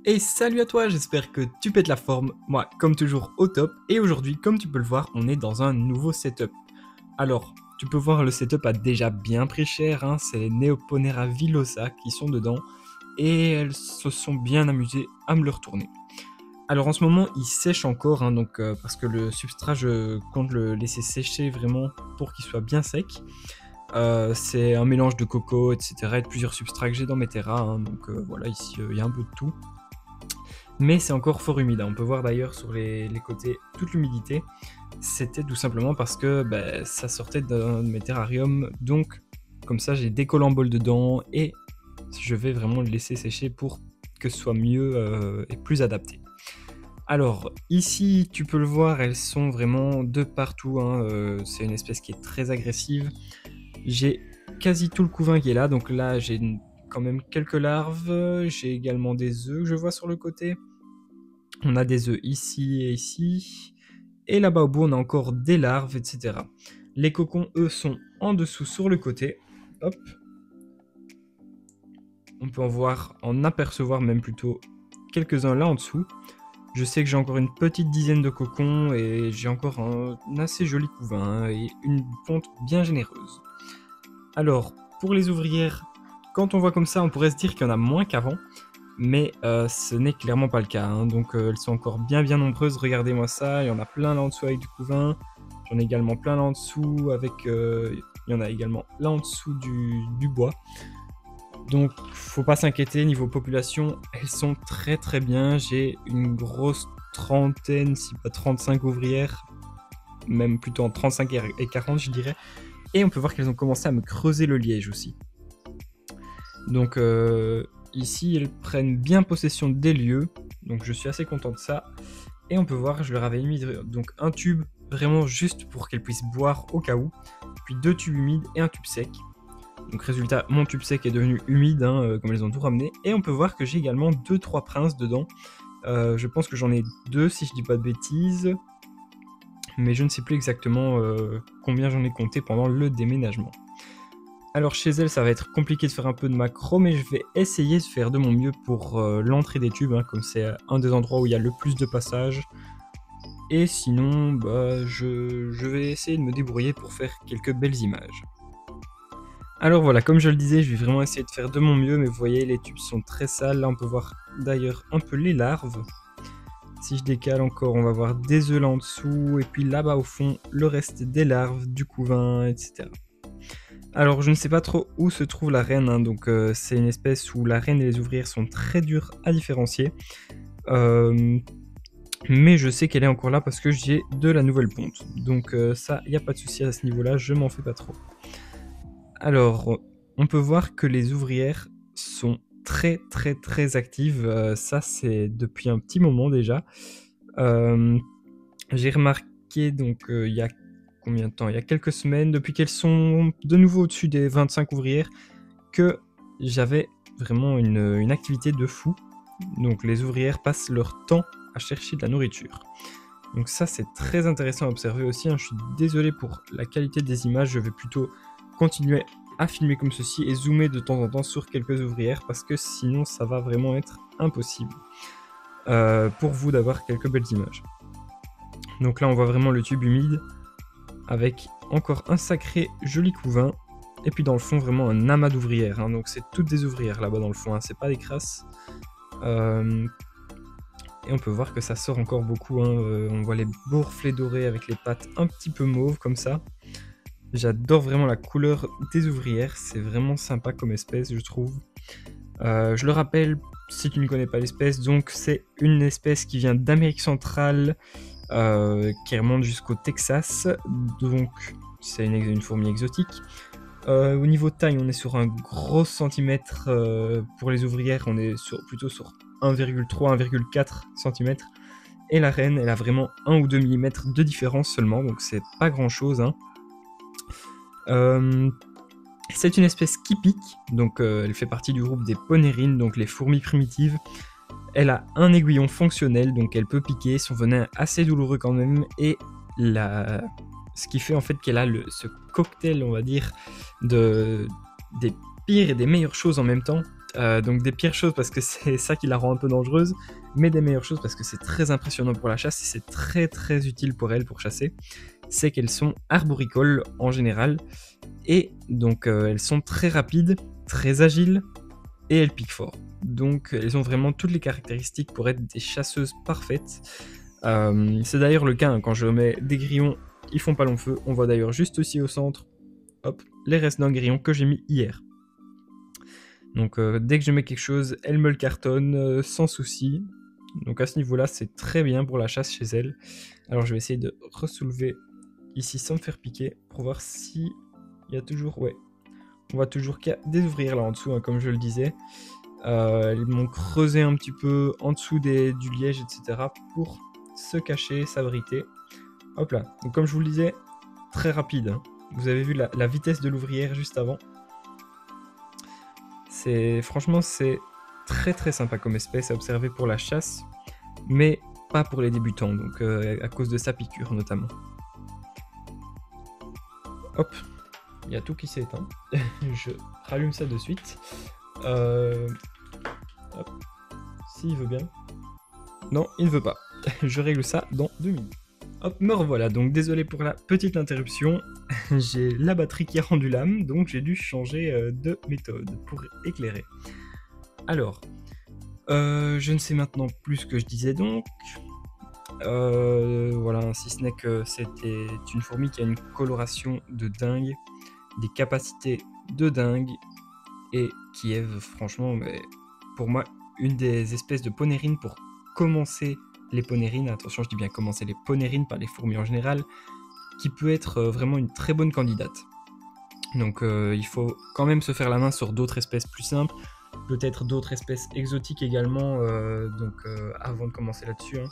Et salut à toi, j'espère que tu pètes la forme, moi comme toujours au top, et aujourd'hui comme tu peux le voir on est dans un nouveau setup. Alors, tu peux voir le setup a déjà bien pris cher, hein, c'est les Neoponera villosa qui sont dedans, et elles se sont bien amusées à me le retourner. Alors en ce moment il sèche encore, hein, donc, parce que le substrat je compte le laisser sécher vraiment pour qu'il soit bien sec. C'est un mélange de coco, etc. et de plusieurs substrats que j'ai dans mes terras, hein, donc voilà, ici il y a un peu de tout. Mais c'est encore fort humide, hein. On peut voir d'ailleurs sur les côtés toute l'humidité. C'était tout simplement parce que ça sortait d'un de mes terrariums, donc comme ça j'ai des collemboles dedans et je vais vraiment le laisser sécher pour que ce soit mieux et plus adapté. Alors ici tu peux le voir, elles sont vraiment de partout, hein. C'est une espèce qui est très agressive. J'ai quasi tout le couvain qui est là, donc là j'ai quand même quelques larves, j'ai également des œufs que je vois sur le côté. On a des œufs ici et ici, et là-bas au bout on a encore des larves, etc. Les cocons, eux, sont en dessous sur le côté. Hop. On peut en apercevoir même plutôt quelques-uns là en dessous. Je sais que j'ai encore une petite dizaine de cocons et j'ai encore un assez joli couvain et une ponte bien généreuse. Alors, pour les ouvrières, quand on voit comme ça, on pourrait se dire qu'il y en a moins qu'avant, mais ce n'est clairement pas le cas, hein. Donc elles sont encore bien nombreuses, regardez-moi ça, il y en a plein là en dessous avec du couvain, j'en ai également plein là en dessous avec, il y en a également là en dessous du bois. Donc faut pas s'inquiéter, niveau population, elles sont très bien, j'ai une grosse trentaine, si pas 35 ouvrières, même plutôt en 35 et 40 je dirais, et on peut voir qu'elles ont commencé à me creuser le liège aussi. Donc ici, elles prennent bien possession des lieux, donc je suis assez content de ça. Et on peut voir, je leur avais mis donc un tube vraiment juste pour qu'elles puissent boire au cas où, puis 2 tubes humides et un tube sec. Donc résultat, mon tube sec est devenu humide, hein, comme elles ont tout ramené. Et on peut voir que j'ai également 2-3 princes dedans. Je pense que j'en ai 2 si je dis pas de bêtises, mais je ne sais plus exactement combien j'en ai compté pendant le déménagement. Alors chez elle, ça va être compliqué de faire un peu de macro, mais je vais essayer de faire de mon mieux pour l'entrée des tubes, hein, comme c'est un des endroits où il y a le plus de passages. Et sinon, je vais essayer de me débrouiller pour faire quelques belles images. Alors voilà, comme je le disais, je vais vraiment essayer de faire de mon mieux, mais vous voyez, les tubes sont très sales. Là, on peut voir d'ailleurs un peu les larves. Si je décale encore, on va voir des œufs là en dessous, et puis là-bas au fond, le reste des larves, du couvain, etc. Alors je ne sais pas trop où se trouve la reine, hein, donc c'est une espèce où la reine et les ouvrières sont très dures à différencier. Mais je sais qu'elle est encore là parce que j'ai de la nouvelle ponte. Donc ça, il n'y a pas de souci à ce niveau-là, je m'en fais pas trop. Alors, on peut voir que les ouvrières sont très actives, ça c'est depuis un petit moment déjà. J'ai remarqué donc il y a combien de temps ? Il y a quelques semaines, depuis qu'elles sont de nouveau au-dessus des 25 ouvrières, que j'avais vraiment une activité de fou. Donc les ouvrières passent leur temps à chercher de la nourriture. Donc ça c'est très intéressant à observer aussi, hein. Je suis désolé pour la qualité des images, je vais plutôt continuer à filmer comme ceci et zoomer de temps en temps sur quelques ouvrières parce que sinon ça va vraiment être impossible pour vous d'avoir quelques belles images. Donc là on voit vraiment le tube humide avec encore un sacré joli couvain et puis dans le fond vraiment un amas d'ouvrières, hein. Donc c'est toutes des ouvrières là-bas dans le fond, hein. C'est pas des crasses. Et on peut voir que ça sort encore beaucoup, hein. On voit les beaux reflets dorés avec les pattes un petit peu mauves comme ça. J'adore vraiment la couleur des ouvrières, c'est vraiment sympa comme espèce je trouve. Je le rappelle, si tu ne connais pas l'espèce, donc c'est une espèce qui vient d'Amérique centrale, qui remonte jusqu'au Texas, donc c'est une fourmi exotique. Au niveau de taille, on est sur un gros centimètre, pour les ouvrières, on est plutôt sur 1,3, 1,4 cm. Et la reine, elle a vraiment 1 ou 2 mm de différence seulement, donc c'est pas grand chose, hein. C'est une espèce qui pique, donc elle fait partie du groupe des ponérines, donc les fourmis primitives. Elle a un aiguillon fonctionnel, donc elle peut piquer, son venin est assez douloureux quand même, et ce qui fait en fait qu'elle a ce cocktail, on va dire, des pires et des meilleures choses en même temps. Donc des pires choses parce que c'est ça qui la rend un peu dangereuse, mais des meilleures choses parce que c'est très impressionnant pour la chasse et c'est très très utile pour elles pour chasser, c'est qu'elles sont arboricoles en général, et donc elles sont très rapides, très agiles, et elles piquent fort. Donc elles ont vraiment toutes les caractéristiques pour être des chasseuses parfaites. C'est d'ailleurs le cas, hein, quand je mets des grillons, ils font pas long feu. On voit d'ailleurs juste ici au centre, hop, les restes d'un grillon que j'ai mis hier. Donc dès que je mets quelque chose, elle me le cartonne sans souci. Donc à ce niveau-là, c'est très bien pour la chasse chez elle. Alors je vais essayer de ressoulever ici sans me faire piquer pour voir si il y a toujours... Ouais, on voit toujours qu'il y a des ouvrières là en dessous, hein, comme je le disais. Elles m'ont creusé un petit peu en dessous du liège, etc. pour se cacher, s'abriter. Hop là. Donc comme je vous le disais, très rapide, hein. Vous avez vu la vitesse de l'ouvrière juste avant. Franchement, c'est très très sympa comme espèce à observer pour la chasse, mais pas pour les débutants, donc à cause de sa piqûre notamment. Hop, il y a tout qui s'est éteint. Je rallume ça de suite. Hop. S'il veut bien. Non, il ne veut pas. Je règle ça dans 2 minutes. Hop, me revoilà, donc désolé pour la petite interruption. J'ai la batterie qui a rendu l'âme, donc j'ai dû changer de méthode pour éclairer. Alors, je ne sais maintenant plus ce que je disais donc. Voilà, si ce n'est que c'était une fourmi qui a une coloration de dingue, des capacités de dingue, et qui est franchement, pour moi, une des espèces de ponérines pour commencer les ponérines. Attention, je dis bien commencer les ponérines, pas les fourmis en général, qui peut être vraiment une très bonne candidate. Donc il faut quand même se faire la main sur d'autres espèces plus simples, peut-être d'autres espèces exotiques également, avant de commencer là-dessus, hein.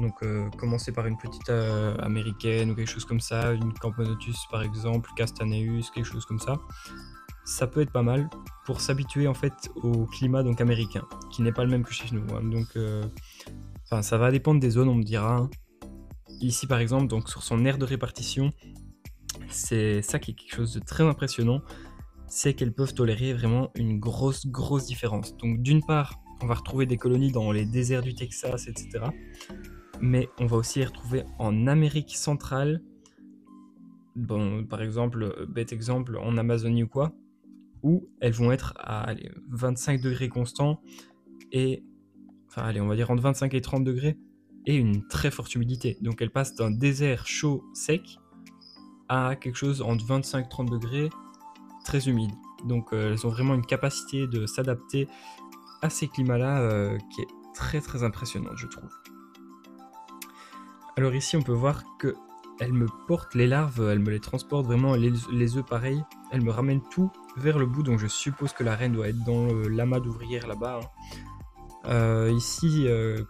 Donc commencer par une petite américaine ou quelque chose comme ça, une Camponotus par exemple, Castaneus, quelque chose comme ça. Ça peut être pas mal pour s'habituer en fait au climat donc américain, qui n'est pas le même que chez nous, hein. Donc ça va dépendre des zones, on me dira, hein. Ici par exemple, donc sur son aire de répartition, c'est ça qui est quelque chose de très impressionnant, c'est qu'elles peuvent tolérer vraiment une grosse différence. Donc d'une part, on va retrouver des colonies dans les déserts du Texas, etc. Mais on va aussi les retrouver en Amérique centrale, bon, par exemple, bête exemple, en Amazonie ou quoi, où elles vont être à 25 degrés constants, et enfin allez, on va dire entre 25 et 30 degrés, et une très forte humidité. Donc elles passent d'un désert chaud, sec, à quelque chose entre 25-30 degrés, très humide. Donc elles ont vraiment une capacité de s'adapter à ces climats-là qui est très très impressionnante, je trouve. Alors ici, on peut voir que elle me porte les larves, elle me les transporte vraiment, les œufs pareil, elle me ramène tout vers le bout, donc je suppose que la reine doit être dans l'amas d'ouvrières là-bas, hein. Ici,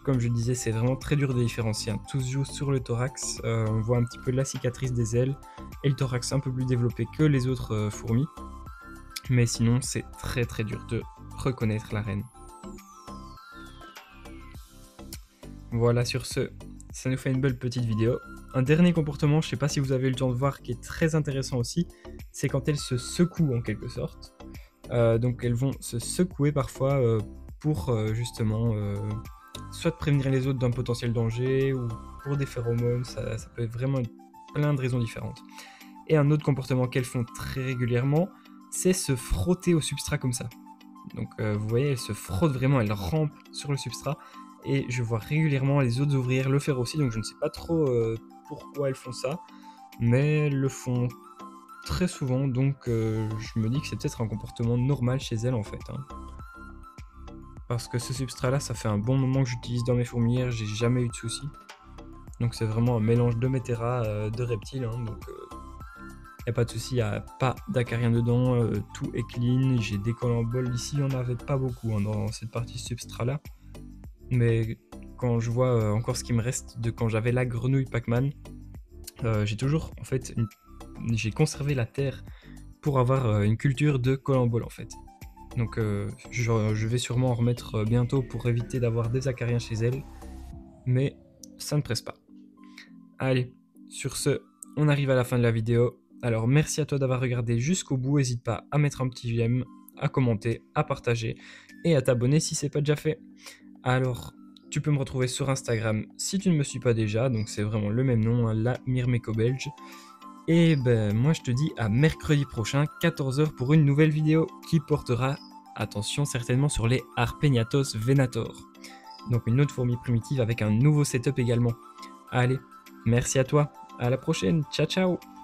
comme je disais, c'est vraiment très dur de différencier, hein. Tout se joue sur le thorax, on voit un petit peu la cicatrice des ailes, et le thorax un peu plus développé que les autres fourmis, mais sinon c'est très très dur de reconnaître la reine. Voilà, sur ce, ça nous fait une belle petite vidéo. Un dernier comportement, je ne sais pas si vous avez eu le temps de voir, qui est très intéressant aussi, c'est quand elles se secouent en quelque sorte. Donc elles vont se secouer parfois pour justement soit prévenir les autres d'un potentiel danger, ou pour des phéromones, ça peut être vraiment plein de raisons différentes. Et un autre comportement qu'elles font très régulièrement, c'est se frotter au substrat comme ça. Donc vous voyez, elles se frottent vraiment, elles rampent sur le substrat, et je vois régulièrement les autres ouvrières le faire aussi, donc je ne sais pas trop pourquoi elles font ça, mais elles le font très souvent, donc je me dis que c'est peut-être un comportement normal chez elles en fait, hein. Parce que ce substrat là, ça fait un bon moment que j'utilise dans mes fourmilières, j'ai jamais eu de soucis. Donc c'est vraiment un mélange de Métera, de reptiles, hein, donc y a pas de souci, y a pas d'acariens dedans, tout est clean. J'ai des collants en bol ici, il n'y en avait pas beaucoup, hein, dans cette partie substrat là. Mais quand je vois encore ce qui me reste de quand j'avais la grenouille Pac-Man, j'ai toujours en fait j'ai conservé la terre pour avoir une culture de collants en bol en fait. Donc je vais sûrement en remettre bientôt pour éviter d'avoir des acariens chez elle, mais ça ne presse pas. Allez, sur ce, on arrive à la fin de la vidéo. Alors merci à toi d'avoir regardé jusqu'au bout, n'hésite pas à mettre un petit j'aime, à commenter, à partager et à t'abonner si c'est pas déjà fait. Alors, tu peux me retrouver sur Instagram si tu ne me suis pas déjà, donc c'est vraiment le même nom, hein, la Mirmeco belge. Et ben moi je te dis à mercredi prochain, 14h pour une nouvelle vidéo qui portera attention certainement sur les Arpegnathos venator. Donc une autre fourmi primitive avec un nouveau setup également. Allez, merci à toi, à la prochaine, ciao ciao.